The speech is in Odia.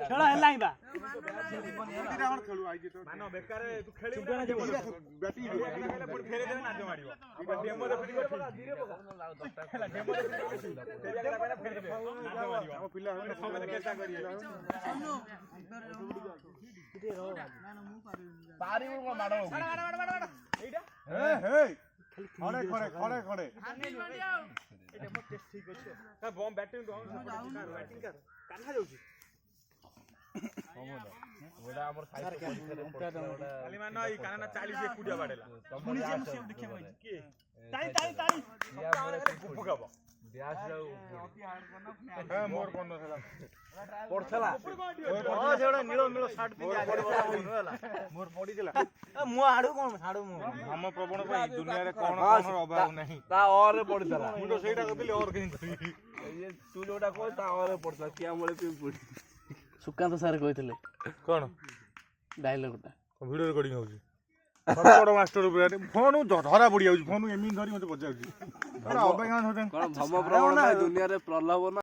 ଖେଳ ହେଲାଣି ବା ସୁକାନ୍ତ ସାର୍ କହିଥିଲେ କଣ ଡାଇଲଗଟା ଭିଡିଓ ରେକର୍ଡିଂ ହଉଛି ମାଷ୍ଟର ଫୋନ ଧରା ପଡି ଯାଉଛି ଫୋନ ଏମିତି ଧରି ମତେ ପଚାରୁଛି ଦୁନିଆରେ ପ୍ରଲୋଭନ